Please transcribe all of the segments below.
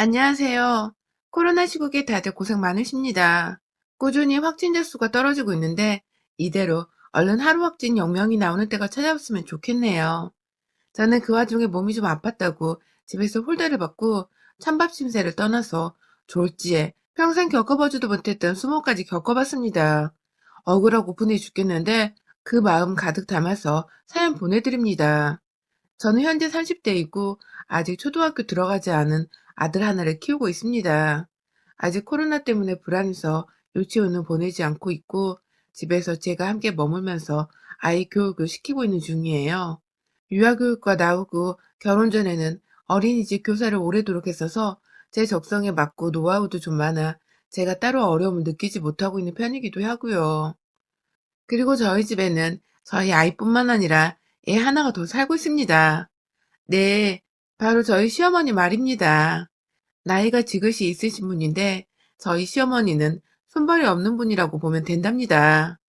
안녕하세요. 코로나 시국에 다들 고생 많으십니다. 꾸준히 확진자 수가 떨어지고 있는데 이대로 얼른 하루 확진 0명이 나오는 때가 찾아왔으면 좋겠네요. 저는 그 와중에 몸이 좀 아팠다고 집에서 홀대를 받고 찬밥 신세를 떠나서 졸지에 평생 겪어보지도 못했던 수모까지 겪어봤습니다. 억울하고 분해 죽겠는데 그 마음 가득 담아서 사연 보내드립니다. 저는 현재 30대이고 아직 초등학교 들어가지 않은 아들 하나를 키우고 있습니다. 아직 코로나 때문에 불안해서 유치원은 보내지 않고 있고 집에서 제가 함께 머물면서 아이 교육을 시키고 있는 중이에요. 유아교육과 나오고 결혼 전에는 어린이집 교사를 오래도록 했어서 제 적성에 맞고 노하우도 좀 많아 제가 따로 어려움을 느끼지 못하고 있는 편이기도 하고요. 그리고 저희 집에는 저희 아이뿐만 아니라 애 하나가 더 살고 있습니다. 네, 바로 저희 시어머니 말입니다. 나이가 지긋이 있으신 분인데 저희 시어머니는 손발이 없는 분이라고 보면 된답니다.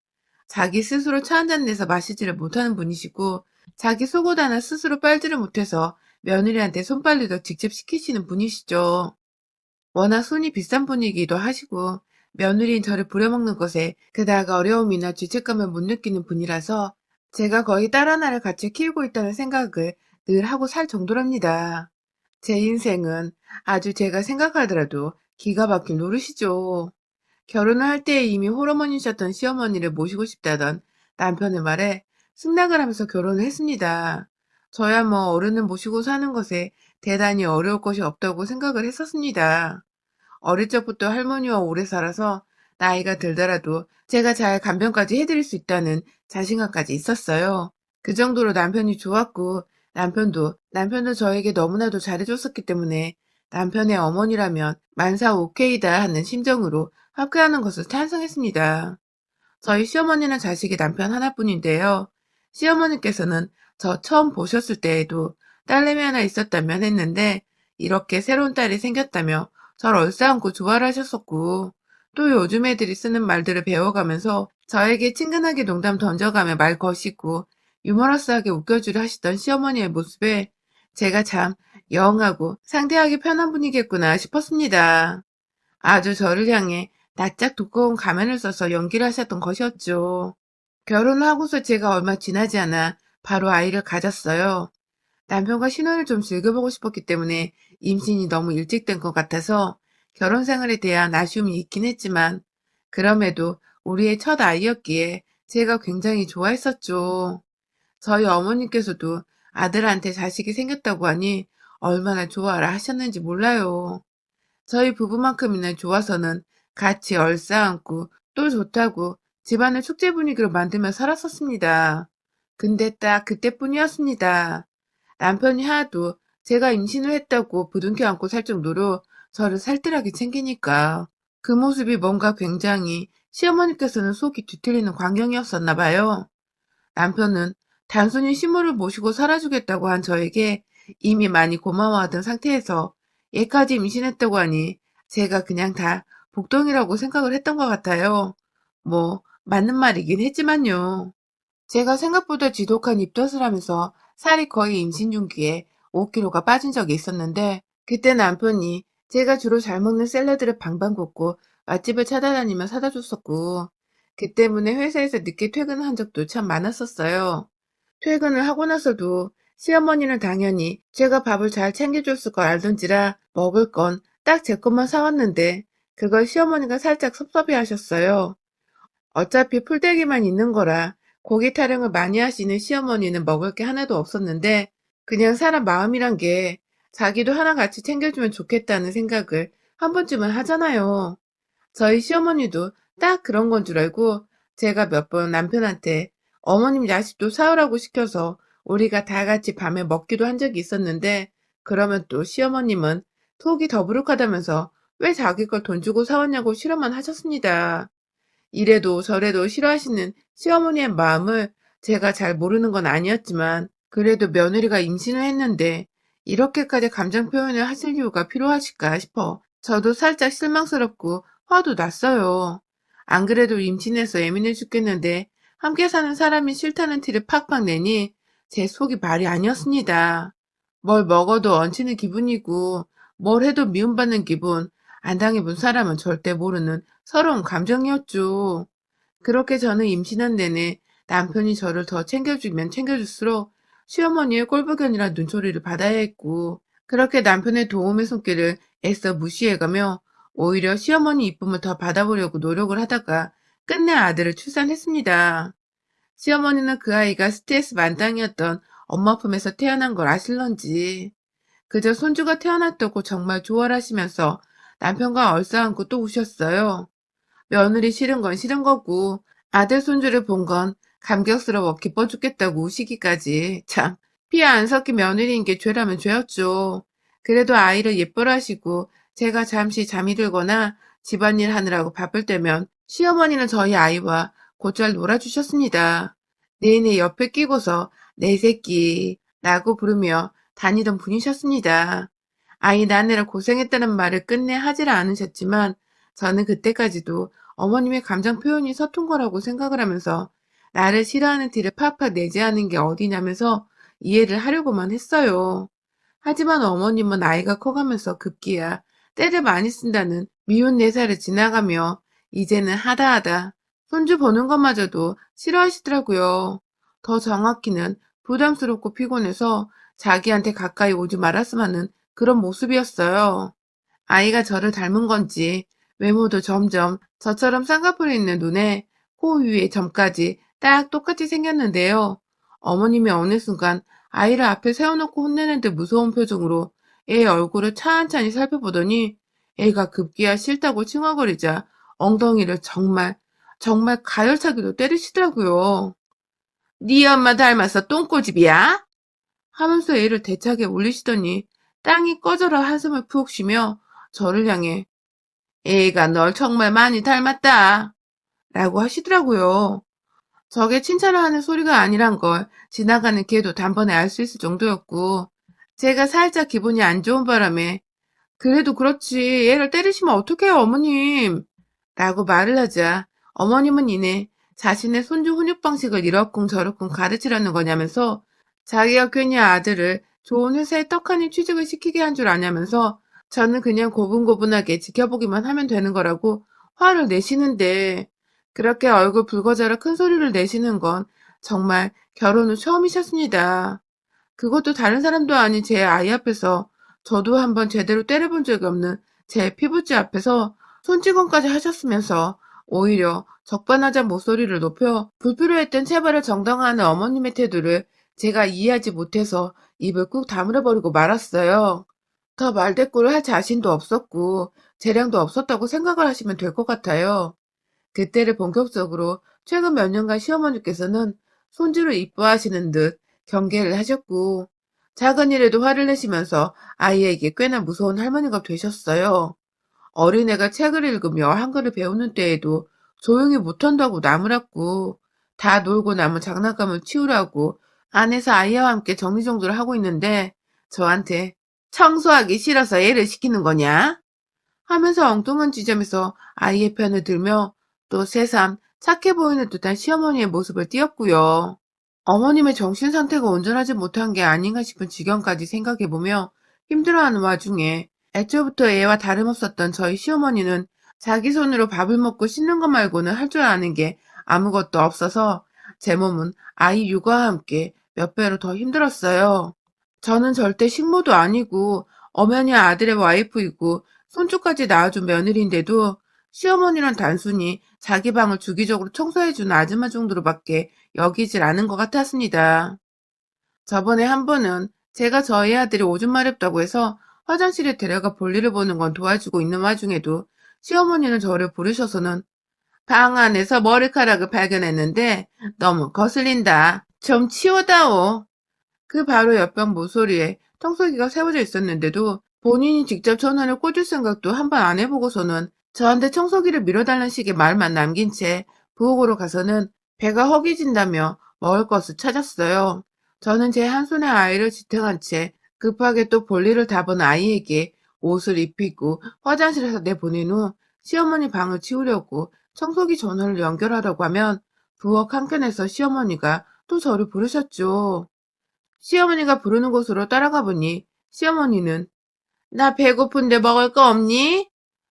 자기 스스로 차 한 잔 내서 마시지를 못하는 분이시고 자기 속옷 하나 스스로 빨지를 못해서 며느리한테 손빨래도 직접 시키시는 분이시죠. 워낙 손이 비싼 분이기도 하시고 며느리인 저를 부려먹는 것에 그닥 어려움이나 죄책감을 못 느끼는 분이라서 제가 거의 딸 하나를 같이 키우고 있다는 생각을 늘 하고 살 정도랍니다. 제 인생은 아주 제가 생각하더라도 기가 막힐 노릇이죠. 결혼을 할 때 이미 홀어머니셨던 시어머니를 모시고 싶다던 남편의 말에 승낙을 하면서 결혼을 했습니다. 저야 뭐 어른을 모시고 사는 것에 대단히 어려울 것이 없다고 생각을 했었습니다. 어릴 적부터 할머니와 오래 살아서 나이가 들더라도 제가 잘 간병까지 해드릴 수 있다는 자신감까지 있었어요. 그 정도로 남편이 좋았고 남편도 저에게 너무나도 잘해줬었기 때문에 남편의 어머니라면 만사 오케이다 하는 심정으로 화해하는 것을 찬성했습니다. 저희 시어머니는 자식이 남편 하나뿐인데요. 시어머니께서는 저 처음 보셨을 때에도 딸내미 하나 있었다면 했는데 이렇게 새로운 딸이 생겼다며 절 얼싸안고 좋아를 하셨었고 또 요즘 애들이 쓰는 말들을 배워가면서 저에게 친근하게 농담 던져가며 말 거시고 유머러스하게 웃겨주려 하시던 시어머니의 모습에 제가 참 영하고 상대하기 편한 분이겠구나 싶었습니다. 아주 저를 향해 낯짝 두꺼운 가면을 써서 연기를 하셨던 것이었죠. 결혼을 하고서 제가 얼마 지나지 않아 바로 아이를 가졌어요. 남편과 신혼을 좀 즐겨보고 싶었기 때문에 임신이 너무 일찍 된 것 같아서 결혼 생활에 대한 아쉬움이 있긴 했지만 그럼에도 우리의 첫 아이였기에 제가 굉장히 좋아했었죠. 저희 어머님께서도 아들한테 자식이 생겼다고 하니 얼마나 좋아라 하셨는지 몰라요. 저희 부부만큼이나 좋아서는 같이 얼싸안고 또 좋다고 집안을 축제 분위기로 만들며 살았었습니다. 근데 딱 그때뿐이었습니다. 남편이 하도 제가 임신을 했다고 부둥켜 안고 살 정도로 저를 살뜰하게 챙기니까 그 모습이 뭔가 굉장히 시어머니께서는 속이 뒤틀리는 광경이었었나 봐요. 남편은 단순히 시부를 모시고 살아주겠다고 한 저에게 이미 많이 고마워하던 상태에서 얘까지 임신했다고 하니 제가 그냥 다 복덩이라고 생각을 했던 것 같아요. 뭐 맞는 말이긴 했지만요. 제가 생각보다 지독한 입덧을 하면서 살이 거의 임신 중기에 5kg가 빠진 적이 있었는데 그때 남편이 제가 주로 잘 먹는 샐러드를 방방 굽고 맛집을 찾아다니며 사다 줬었고 그 때문에 회사에서 늦게 퇴근한 적도 참 많았었어요. 퇴근을 하고 나서도 시어머니는 당연히 제가 밥을 잘 챙겨줬을 걸 알던지라 먹을 건 딱 제 것만 사왔는데 그걸 시어머니가 살짝 섭섭해 하셨어요. 어차피 풀떼기만 있는 거라 고기 타령을 많이 하시는 시어머니는 먹을 게 하나도 없었는데 그냥 사람 마음이란 게 자기도 하나 같이 챙겨주면 좋겠다는 생각을 한 번쯤은 하잖아요. 저희 시어머니도 딱 그런 건 줄 알고 제가 몇 번 남편한테 어머님 야식도 사오라고 시켜서 우리가 다 같이 밤에 먹기도 한 적이 있었는데 그러면 또 시어머님은 속이 더부룩하다면서 왜 자기 걸 돈 주고 사왔냐고 실험만 하셨습니다. 이래도 저래도 싫어하시는 시어머니의 마음을 제가 잘 모르는 건 아니었지만 그래도 며느리가 임신을 했는데 이렇게까지 감정 표현을 하실 이유가 필요하실까 싶어 저도 살짝 실망스럽고 화도 났어요. 안 그래도 임신해서 예민해 죽겠는데 함께 사는 사람이 싫다는 티를 팍팍 내니 제 속이 말이 아니었습니다. 뭘 먹어도 얹히는 기분이고 뭘 해도 미움받는 기분, 안 당해본 사람은 절대 모르는 서러운 감정이었죠. 그렇게 저는 임신한 내내 남편이 저를 더 챙겨주면 챙겨줄수록 시어머니의 꼴불견이란 눈초리를 받아야 했고, 그렇게 남편의 도움의 손길을 애써 무시해가며 오히려 시어머니 이쁨을 더 받아보려고 노력을 하다가 끝내 아들을 출산했습니다. 시어머니는 그 아이가 스트레스 만땅이었던 엄마 품에서 태어난 걸 아실런지 그저 손주가 태어났다고 정말 좋아하시면서 남편과 얼싸안고 또 우셨어요. 며느리 싫은 건 싫은 거고 아들 손주를 본 건 감격스러워 기뻐 죽겠다고 우시기까지. 참, 피 안 섞인 며느리인 게 죄라면 죄였죠. 그래도 아이를 예뻐라 하시고 제가 잠시 잠이 들거나 집안일 하느라고 바쁠 때면 시어머니는 저희 아이와 곧잘 놀아주셨습니다. 내내 옆에 끼고서 내 새끼라고 부르며 다니던 분이셨습니다. 아이 낳느라 고생했다는 말을 끝내 하질 않으셨지만 저는 그때까지도 어머님의 감정 표현이 서툰 거라고 생각을 하면서 나를 싫어하는 티를 팍팍 내지 않은 게 어디냐면서 이해를 하려고만 했어요. 하지만 어머님은 아이가 커가면서 급기야 때를 많이 쓴다는 미운 내사를 지나가며 이제는 하다하다 손주 보는 것마저도 싫어하시더라고요. 더 정확히는 부담스럽고 피곤해서 자기한테 가까이 오지 말았으면 하는 그런 모습이었어요. 아이가 저를 닮은 건지 외모도 점점 저처럼 쌍꺼풀이 있는 눈에 코 위에 점까지 딱 똑같이 생겼는데요. 어머님이 어느 순간 아이를 앞에 세워놓고 혼내는 듯 무서운 표정으로 애 얼굴을 찬찬히 살펴보더니 애가 급기야 싫다고 칭얼거리자 엉덩이를 정말 가열차게도 때리시더라고요. 네 엄마 닮아서 똥꼬집이야? 하면서 애를 대차게 올리시더니 땅이 꺼져라 한숨을 푹 쉬며 저를 향해 애가 널 정말 많이 닮았다 라고 하시더라고요. 저게 칭찬을 하는 소리가 아니란 걸 지나가는 개도 단번에 알 수 있을 정도였고 제가 살짝 기분이 안 좋은 바람에 그래도 그렇지 애를 때리시면 어떡해요 어머님 라고 말을 하자 어머님은 이내 자신의 손주 훈육 방식을 이러쿵저러쿵 가르치려는 거냐면서 자기가 괜히 아들을 좋은 회사에 떡하니 취직을 시키게 한 줄 아냐면서 저는 그냥 고분고분하게 지켜보기만 하면 되는 거라고 화를 내시는데 그렇게 얼굴 붉어져라 큰 소리를 내시는 건 정말 결혼 후 처음이셨습니다. 그것도 다른 사람도 아닌 제 아이 앞에서 저도 한번 제대로 때려본 적이 없는 제 피부지 앞에서 손찌검까지 하셨으면서 오히려 적반하장 목소리를 높여 불필요했던 체벌을 정당화하는 어머님의 태도를 제가 이해하지 못해서 입을 꾹 다물어 버리고 말았어요. 더 말대꾸를 할 자신도 없었고 재량도 없었다고 생각을 하시면 될 것 같아요. 그때를 본격적으로 최근 몇 년간 시어머니께서는 손주를 이뻐하시는 듯 경계를 하셨고 작은 일에도 화를 내시면서 아이에게 꽤나 무서운 할머니가 되셨어요. 어린애가 책을 읽으며 한글을 배우는 때에도 조용히 못한다고 나무랐고 다 놀고 남은 장난감을 치우라고 안에서 아이와 함께 정리정돈을 하고 있는데 저한테 청소하기 싫어서 애를 시키는 거냐? 하면서 엉뚱한 지점에서 아이의 편을 들며 또 새삼 착해 보이는 듯한 시어머니의 모습을 띄었고요. 어머님의 정신 상태가 온전하지 못한 게 아닌가 싶은 지경까지 생각해보며 힘들어하는 와중에 애초부터 애와 다름없었던 저희 시어머니는 자기 손으로 밥을 먹고 씻는 것 말고는 할 줄 아는 게 아무것도 없어서 제 몸은 아이 육아와 함께 몇 배로 더 힘들었어요. 저는 절대 식모도 아니고 엄연히 아들의 와이프이고 손주까지 낳아준 며느리인데도 시어머니는 단순히 자기 방을 주기적으로 청소해주는 아줌마 정도로밖에 여기질 않은 것 같았습니다. 저번에 한 번은 제가 저희 아들이 오줌 마렵다고 해서 화장실에 데려가 볼일을 보는 건 도와주고 있는 와중에도 시어머니는 저를 부르셔서는 방 안에서 머리카락을 발견했는데 너무 거슬린다. 좀 치워다오. 그 바로 옆방 모서리에 청소기가 세워져 있었는데도 본인이 직접 전화를 꽂을 생각도 한 번 안 해보고서는 저한테 청소기를 밀어달라는 식의 말만 남긴 채 부엌으로 가서는 배가 허기진다며 먹을 것을 찾았어요. 저는 제 한 손에 아이를 지탱한 채 급하게 또 볼일을 다 본 아이에게 옷을 입히고 화장실에서 내보낸 후 시어머니 방을 치우려고 청소기 전원을 연결하려고 하면 부엌 한켠에서 시어머니가 또 저를 부르셨죠. 시어머니가 부르는 곳으로 따라가 보니 시어머니는 나 배고픈데 먹을 거 없니?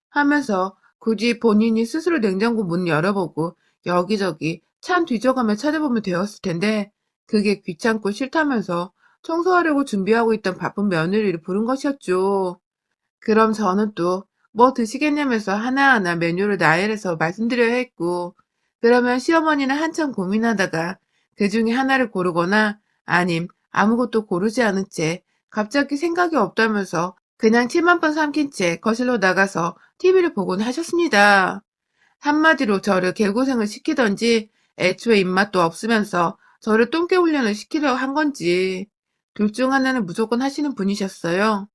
하면서 굳이 본인이 스스로 냉장고 문 열어보고 여기저기 찬 뒤져가며 찾아보면 되었을 텐데 그게 귀찮고 싫다면서 청소하려고 준비하고 있던 바쁜 며느리를 부른 것이었죠. 그럼 저는 또 뭐 드시겠냐면서 하나하나 메뉴를 나열해서 말씀드려야 했고, 그러면 시어머니는 한참 고민하다가 그 중에 하나를 고르거나 아님 아무것도 고르지 않은 채 갑자기 생각이 없다면서 그냥 침 한 번 삼킨 채 거실로 나가서 TV를 보곤 하셨습니다. 한마디로 저를 개고생을 시키던지 애초에 입맛도 없으면서 저를 똥개 훈련을 시키려 한 건지 둘 중 하나는 무조건 하시는 분이셨어요.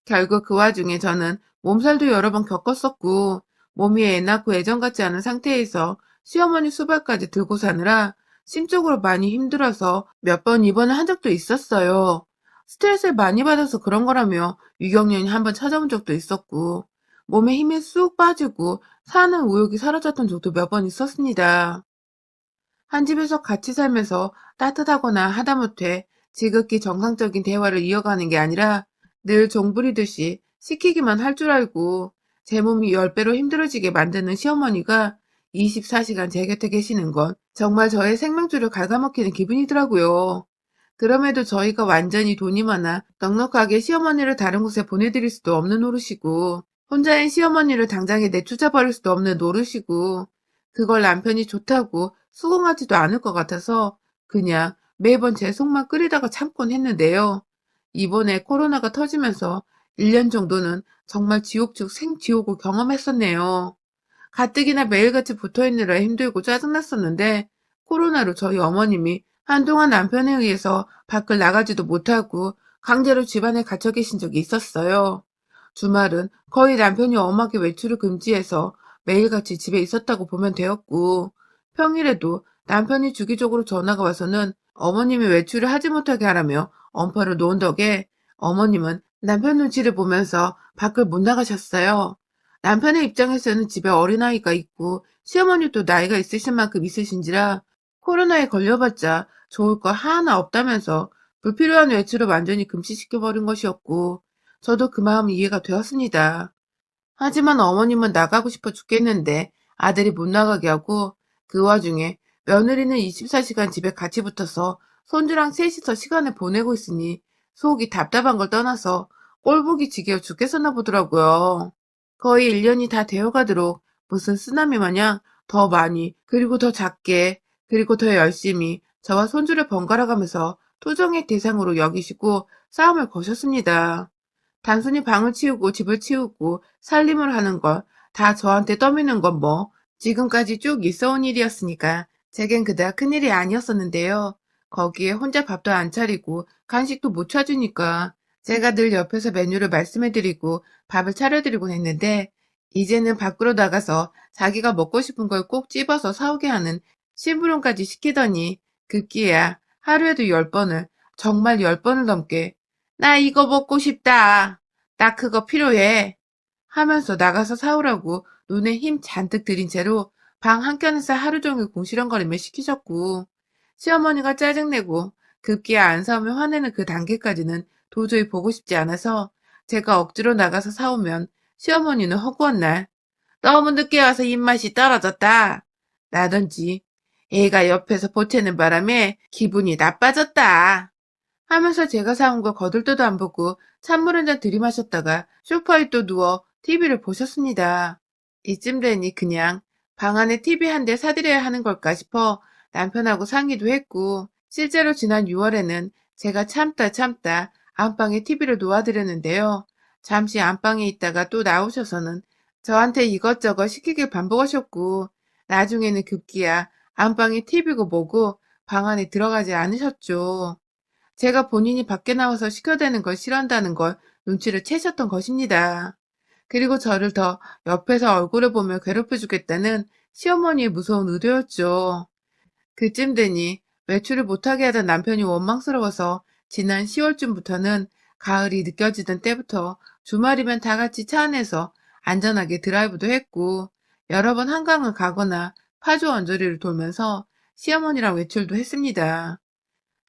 결국 그 와중에 저는 몸살도 여러 번 겪었었고, 몸이 애 낳고 예전 같지 않은 상태에서 시어머니 수발까지 들고 사느라 심적으로 많이 힘들어서 몇 번 입원을 한 적도 있었어요. 스트레스를 많이 받아서 그런 거라며 유경련이 한 번 찾아온 적도 있었고, 몸에 힘이 쑥 빠지고 사는 의욕이 사라졌던 적도 몇 번 있었습니다. 한 집에서 같이 살면서 따뜻하거나 하다못해 지극히 정상적인 대화를 이어가는 게 아니라 늘 종부리듯이 시키기만 할 줄 알고 제 몸이 10배로 힘들어지게 만드는 시어머니가 24시간 제 곁에 계시는 건 정말 저의 생명줄을 갉아먹히는 기분이더라고요. 그럼에도 저희가 완전히 돈이 많아 넉넉하게 시어머니를 다른 곳에 보내드릴 수도 없는 노릇이고 혼자인 시어머니를 당장에 내쫓아버릴 수도 없는 노릇이고 그걸 남편이 좋다고 수긍하지도 않을 것 같아서 그냥 매번 제 속만 끓이다가 참곤 했는데요. 이번에 코로나가 터지면서 1년 정도는 정말 지옥 중 생지옥을 경험했었네요. 가뜩이나 매일같이 붙어있느라 힘들고 짜증났었는데 코로나로 저희 어머님이 한동안 남편에 의해서 밖을 나가지도 못하고 강제로 집안에 갇혀 계신 적이 있었어요. 주말은 거의 남편이 엄하게 외출을 금지해서 매일같이 집에 있었다고 보면 되었고 평일에도 남편이 주기적으로 전화가 와서는 어머님이 외출을 하지 못하게 하라며 엄포를 놓은 덕에 어머님은 남편 눈치를 보면서 밖을 못 나가셨어요. 남편의 입장에서는 집에 어린아이가 있고 시어머니도 나이가 있으신 만큼 있으신지라 코로나에 걸려봤자 좋을 거 하나 없다면서 불필요한 외출을 완전히 금지시켜버린 것이었고 저도 그 마음 이해가 되었습니다. 하지만 어머님은 나가고 싶어 죽겠는데 아들이 못 나가게 하고 그 와중에 며느리는 24시간 집에 같이 붙어서 손주랑 셋이서 시간을 보내고 있으니 속이 답답한 걸 떠나서 꼴보기 지겨워 죽겠었나 보더라고요. 거의 1년이 다 되어가도록 무슨 쓰나미 마냥 더 많이 그리고 더 작게 그리고 더 열심히 저와 손주를 번갈아 가면서 투정의 대상으로 여기시고 싸움을 거셨습니다. 단순히 방을 치우고 집을 치우고 살림을 하는 걸 다 저한테 떠미는 건 뭐 지금까지 쭉 있어온 일이었으니까 제겐 그다지 큰일이 아니었었는데요. 거기에 혼자 밥도 안 차리고 간식도 못 차주니까 제가 늘 옆에서 메뉴를 말씀해드리고 밥을 차려드리곤 했는데 이제는 밖으로 나가서 자기가 먹고 싶은 걸 꼭 집어서 사오게 하는 심부름까지 시키더니 급기야 하루에도 10번을 정말 10번을 넘게 나 이거 먹고 싶다. 나 그거 필요해. 하면서 나가서 사오라고 눈에 힘 잔뜩 들인 채로 방 한켠에서 하루 종일 궁시렁거리며 시키셨고 시어머니가 짜증내고 급기야 안 사오면 화내는 그 단계까지는 도저히 보고 싶지 않아서 제가 억지로 나가서 사오면 시어머니는 허구한 날 너무 늦게 와서 입맛이 떨어졌다. 라든지 애가 옆에서 보채는 바람에 기분이 나빠졌다. 하면서 제가 사온 거 거들떠도 안 보고 찬물 한 잔 들이마셨다가 소파에 또 누워 TV를 보셨습니다. 이쯤 되니 그냥 방 안에 TV 한 대 사드려야 하는 걸까 싶어 남편하고 상의도 했고 실제로 지난 6월에는 제가 참다 안방에 TV를 놓아드렸는데요. 잠시 안방에 있다가 또 나오셔서는 저한테 이것저것 시키길 반복하셨고 나중에는 급기야 안방에 TV고 뭐고 방 안에 들어가지 않으셨죠. 제가 본인이 밖에 나와서 시켜대는 걸 싫어한다는 걸 눈치를 채셨던 것입니다. 그리고 저를 더 옆에서 얼굴을 보며 괴롭혀 주겠다는 시어머니의 무서운 의도였죠. 그쯤 되니 외출을 못하게 하던 남편이 원망스러워서 지난 10월쯤부터는 가을이 느껴지던 때부터 주말이면 다 같이 차 안에서 안전하게 드라이브도 했고 여러 번 한강을 가거나 파주 언저리를 돌면서 시어머니랑 외출도 했습니다.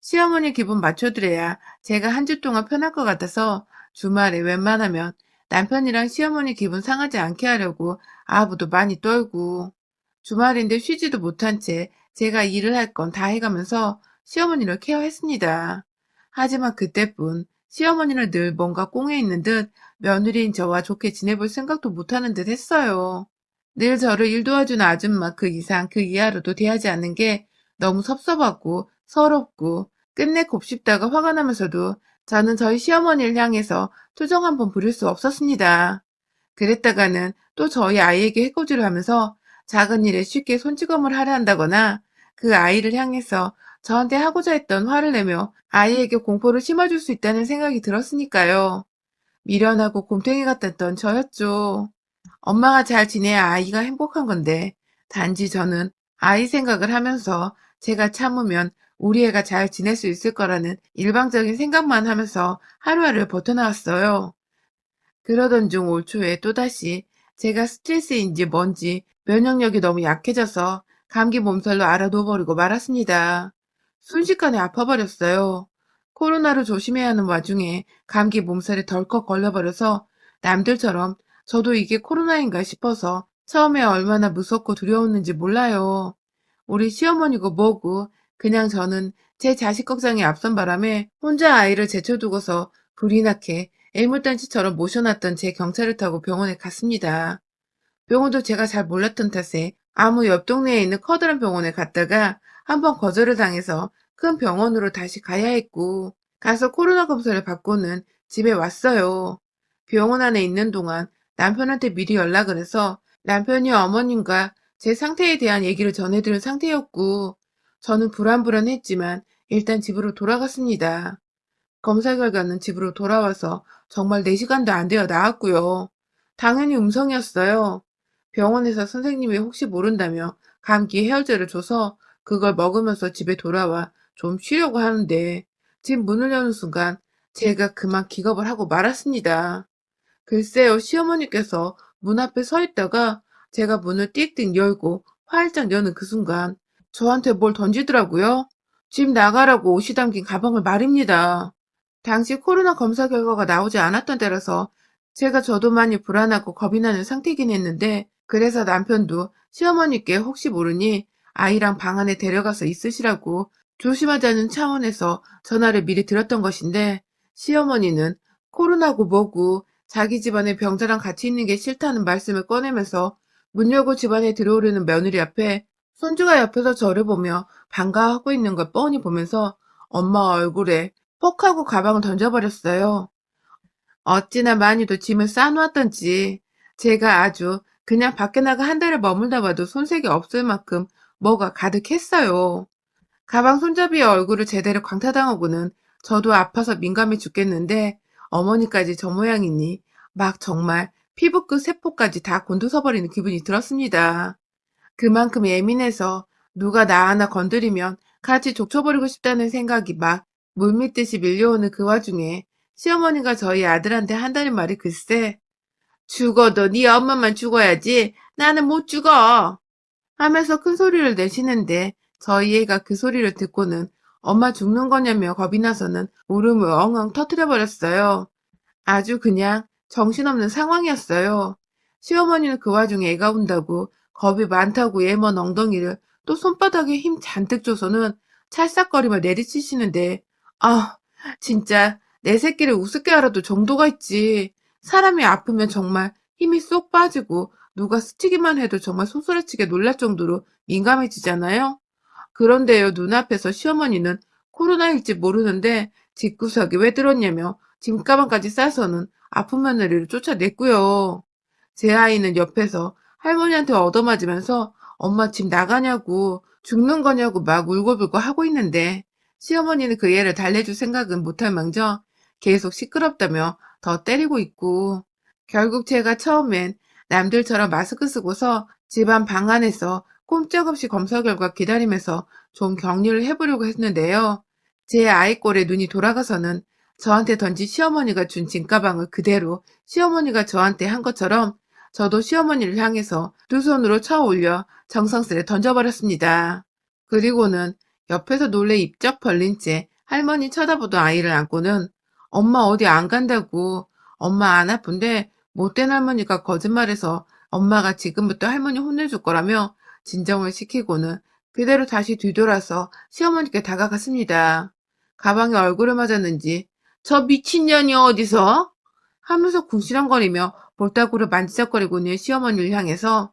시어머니 기분 맞춰드려야 제가 한 주 동안 편할 것 같아서 주말에 웬만하면 남편이랑 시어머니 기분 상하지 않게 하려고 아부도 많이 떨고, 주말인데 쉬지도 못한 채 제가 일을 할 건 다 해가면서 시어머니를 케어했습니다. 하지만 그때뿐 시어머니는 늘 뭔가 꽁에 있는 듯 며느리인 저와 좋게 지내볼 생각도 못하는 듯 했어요. 늘 저를 일 도와주는 아줌마 그 이상 그 이하로도 대하지 않는 게 너무 섭섭하고 서럽고 끝내 곱씹다가 화가 나면서도 저는 저희 시어머니를 향해서 투정 한 번 부릴 수 없었습니다. 그랬다가는 또 저희 아이에게 해코지를 하면서 작은 일에 쉽게 손찌검을 하려 한다거나 그 아이를 향해서 저한테 하고자 했던 화를 내며 아이에게 공포를 심어줄 수 있다는 생각이 들었으니까요. 미련하고 곰탱이 같았던 저였죠. 엄마가 잘 지내야 아이가 행복한 건데, 단지 저는 아이 생각을 하면서 제가 참으면 우리 애가 잘 지낼 수 있을 거라는 일방적인 생각만 하면서 하루하루를 버텨나왔어요. 그러던 중 올 초에 또다시 제가 스트레스인지 뭔지 면역력이 너무 약해져서 감기 몸살로 알아누워버리고 말았습니다. 순식간에 아파버렸어요. 코로나로 조심해야 하는 와중에 감기 몸살에 덜컥 걸려버려서 남들처럼 저도 이게 코로나인가 싶어서 처음에 얼마나 무섭고 두려웠는지 몰라요. 우리 시어머니고 뭐고 그냥 저는 제 자식 걱정에 앞선 바람에 혼자 아이를 제쳐두고서 불이 나게 애물단지처럼 모셔놨던 제 경차를 타고 병원에 갔습니다. 병원도 제가 잘 몰랐던 탓에 아무 옆 동네에 있는 커다란 병원에 갔다가 한번 거절을 당해서 큰 병원으로 다시 가야 했고, 가서 코로나 검사를 받고는 집에 왔어요. 병원 안에 있는 동안 남편한테 미리 연락을 해서 남편이 어머님과 제 상태에 대한 얘기를 전해드린 상태였고, 저는 불안불안했지만 일단 집으로 돌아갔습니다. 검사 결과는 집으로 돌아와서 정말 4시간도 안 되어 나왔고요. 당연히 음성이었어요. 병원에서 선생님이 혹시 모른다며 감기 해열제를 줘서 그걸 먹으면서 집에 돌아와 좀 쉬려고 하는데 집 문을 여는 순간 제가 그만 기겁을 하고 말았습니다. 글쎄요, 시어머니께서 문 앞에 서 있다가 제가 문을 띡띡 열고 활짝 여는 그 순간 저한테 뭘 던지더라고요. 집 나가라고 옷이 담긴 가방을 말입니다. 당시 코로나 검사 결과가 나오지 않았던 때라서 제가 저도 많이 불안하고 겁이 나는 상태이긴 했는데, 그래서 남편도 시어머니께 혹시 모르니 아이랑 방 안에 데려가서 있으시라고 조심하자는 차원에서 전화를 미리 드렸던 것인데, 시어머니는 코로나고 뭐고 자기 집안에 병자랑 같이 있는 게 싫다는 말씀을 꺼내면서 문 열고 집안에 들어오려는 며느리 앞에 손주가 옆에서 저를 보며 반가워하고 있는 걸 뻔히 보면서 엄마 얼굴에 퍽 하고 가방을 던져버렸어요. 어찌나 많이도 짐을 쌓아놓았던지 제가 아주 그냥 밖에 나가 한 달을 머물다 봐도 손색이 없을 만큼 뭐가 가득했어요. 가방 손잡이에 얼굴을 제대로 광타당하고는 저도 아파서 민감해 죽겠는데 어머니까지 저 모양이니 막 정말 피부끝 세포까지 다 곤두서버리는 기분이 들었습니다. 그만큼 예민해서 누가 나 하나 건드리면 같이 족쳐버리고 싶다는 생각이 막 물밀듯이 밀려오는 그 와중에 시어머니가 저희 아들한테 한다는 말이 글쎄, 죽어도 네 엄마만 죽어야지 나는 못 죽어 하면서 큰 소리를 내시는데 저희 애가 그 소리를 듣고는 엄마 죽는 거냐며 겁이 나서는 울음을 엉엉 터뜨려 버렸어요. 아주 그냥 정신없는 상황이었어요. 시어머니는 그 와중에 애가 운다고 겁이 많다고 얘먼 엉덩이를 또 손바닥에 힘 잔뜩 줘서는 찰싹거리며 내리치시는데, 아, 진짜 내 새끼를 우습게 알아도 정도가 있지. 사람이 아프면 정말 힘이 쏙 빠지고 누가 스치기만 해도 정말 소스라치게 놀랄 정도로 민감해지잖아요. 그런데요, 눈앞에서 시어머니는 코로나일지 모르는데 집구석에 왜 들었냐며 짐가방까지 싸서는 아픈 며느리를 쫓아냈고요. 제 아이는 옆에서 할머니한테 얻어맞으면서 엄마 집 나가냐고 죽는 거냐고 막 울고불고 하고 있는데 시어머니는 그 애를 달래줄 생각은 못할 망정 계속 시끄럽다며 더 때리고 있고, 결국 제가 처음엔 남들처럼 마스크 쓰고서 집안 방 안에서 꼼짝없이 검사 결과 기다리면서 좀 격리를 해보려고 했는데요. 제 아이 꼴에 눈이 돌아가서는 저한테 던진 시어머니가 준 짐가방을 그대로 시어머니가 저한테 한 것처럼 저도 시어머니를 향해서 두 손으로 쳐 올려 정성스레 던져버렸습니다. 그리고는 옆에서 놀래 입적 벌린 채 할머니 쳐다보던 아이를 안고는 엄마 어디 안 간다고, 엄마 안 아픈데 못된 할머니가 거짓말해서 엄마가 지금부터 할머니 혼내줄 거라며 진정을 시키고는 그대로 다시 뒤돌아서 시어머니께 다가갔습니다. 가방에 얼굴을 맞았는지 "저 미친년이 어디서?" 하면서 궁시렁거리며 볼따구를 만지작거리고 있는 시어머니를 향해서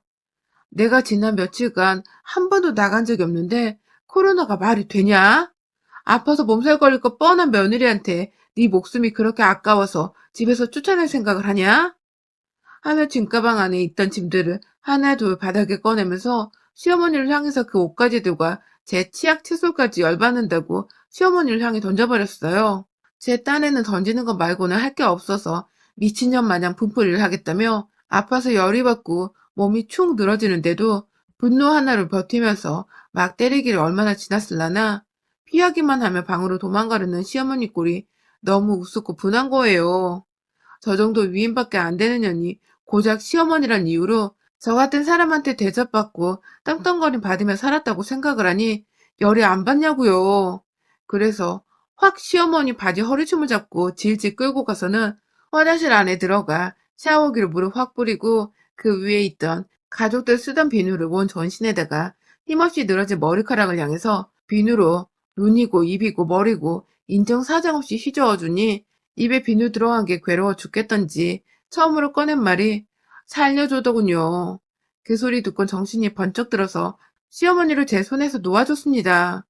"내가 지난 며칠간 한 번도 나간 적이 없는데 코로나가 말이 되냐? 아파서 몸살 걸릴 거 뻔한 며느리한테 네 목숨이 그렇게 아까워서 집에서 쫓아낼 생각을 하냐?" 하며 짐가방 안에 있던 짐들을 하나 둘 바닥에 꺼내면서 시어머니를 향해서 그 옷가지들과 제 치약 칫솔까지 열받는다고 시어머니를 향해 던져버렸어요. 제 딴에는 던지는 것 말고는 할 게 없어서 미친년 마냥 분풀이를 하겠다며 아파서 열이 받고 몸이 축 늘어지는데도 분노 하나를 버티면서 막 때리기를 얼마나 지났을라나 피하기만 하며 방으로 도망가려는 시어머니 꼴이 너무 우습고 분한 거예요. 저 정도 위임밖에 안 되는 년이 고작 시어머니란 이유로 저 같은 사람한테 대접받고 땅덩거림 받으며 살았다고 생각을 하니 열이 안 받냐고요. 그래서 확 시어머니 바지 허리춤을 잡고 질질 끌고 가서는 화장실 안에 들어가 샤워기로 물을 확 뿌리고 그 위에 있던 가족들 쓰던 비누를 온 전신에다가 힘없이 늘어진 머리카락을 향해서 비누로 눈이고 입이고 머리고 인정사정 없이 휘저어주니 입에 비누 들어간 게 괴로워 죽겠던지 처음으로 꺼낸 말이 "살려줘더군요." 그 소리 듣고 정신이 번쩍 들어서 시어머니를 제 손에서 놓아줬습니다.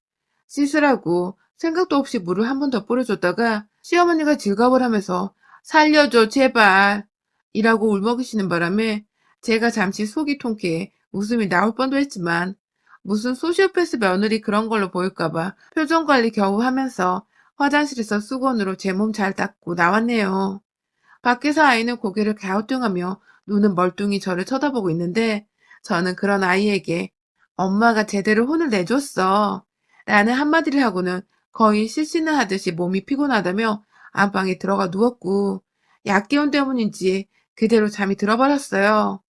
씻으라고 생각도 없이 물을 한 번 더 뿌려줬다가 시어머니가 질겁을 하면서 "살려줘 제발" 이라고 울먹이시는 바람에 제가 잠시 속이 통쾌해 웃음이 나올 뻔도 했지만 무슨 소시오패스 며느리 그런 걸로 보일까 봐 표정 관리 겨우 하면서 화장실에서 수건으로 제 몸 잘 닦고 나왔네요. 밖에서 아이는 고개를 갸우뚱하며 눈은 멀뚱히 저를 쳐다보고 있는데 저는 그런 아이에게 "엄마가 제대로 혼을 내줬어" 라는 한마디를 하고는 거의 실신을 하듯이 몸이 피곤하다며 안방에 들어가 누웠고 약기운 때문인지 그대로 잠이 들어버렸어요.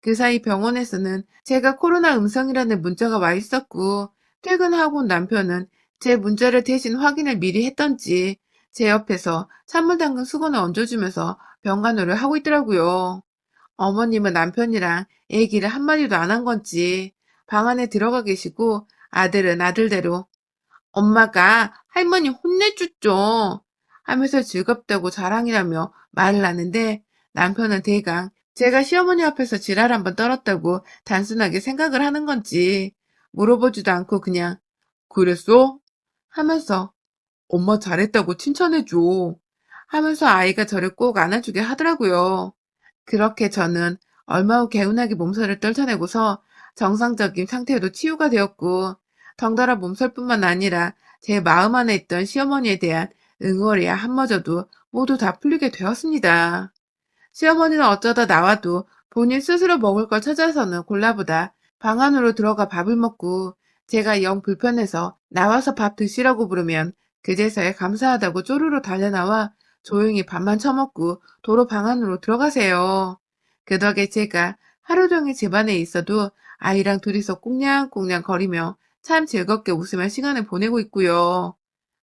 그 사이 병원에서는 제가 코로나 음성이라는 문자가 와 있었고 퇴근하고 온 남편은 제 문자를 대신 확인을 미리 했던지 제 옆에서 찬물 담근 수건을 얹어주면서 병간호를 하고 있더라고요. 어머님은 남편이랑 얘기를 한마디도 안 한 건지 방 안에 들어가 계시고 아들은 아들대로 "엄마가 할머니 혼내줬죠." 하면서 즐겁다고 자랑이라며 말을 하는데 남편은 대강 제가 시어머니 앞에서 지랄 한번 떨었다고 단순하게 생각을 하는 건지 물어보지도 않고 그냥 "그랬어?" 하면서 "엄마 잘했다고 칭찬해줘." 하면서 아이가 저를 꼭 안아주게 하더라고요. 그렇게 저는 얼마 후 개운하게 몸살을 떨쳐내고서 정상적인 상태로 치유가 되었고 덩달아 몸살뿐만 아니라 제 마음 안에 있던 시어머니에 대한 응어리야 한마저도 모두 다 풀리게 되었습니다. 시어머니는 어쩌다 나와도 본인 스스로 먹을 걸 찾아서는 골라보다 방 안으로 들어가 밥을 먹고 제가 영 불편해서 나와서 밥 드시라고 부르면 그제서야 감사하다고 쪼르르 달려나와 조용히 밥만 처먹고 도로 방 안으로 들어가세요. 그 덕에 제가 하루 종일 집안에 있어도 아이랑 둘이서 꽁냥꽁냥 거리며 참 즐겁게 웃으며 시간을 보내고 있고요.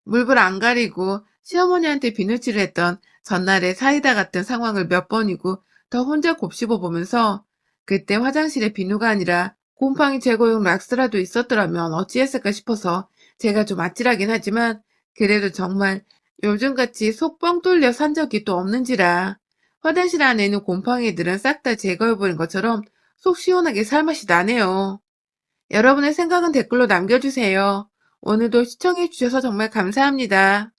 물불 안 가리고 시어머니한테 비누칠을 했던 전날의 사이다 같은 상황을 몇 번이고 더 혼자 곱씹어 보면서 그때 화장실에 비누가 아니라 곰팡이 제거용 락스라도 있었더라면 어찌했을까 싶어서 제가 좀 아찔하긴 하지만 그래도 정말 요즘같이 속 뻥 뚫려 산 적이 또 없는지라 화장실 안에 있는 곰팡이들은 싹 다 제거해버린 것처럼 속 시원하게 살맛이 나네요. 여러분의 생각은 댓글로 남겨주세요. 오늘도 시청해주셔서 정말 감사합니다.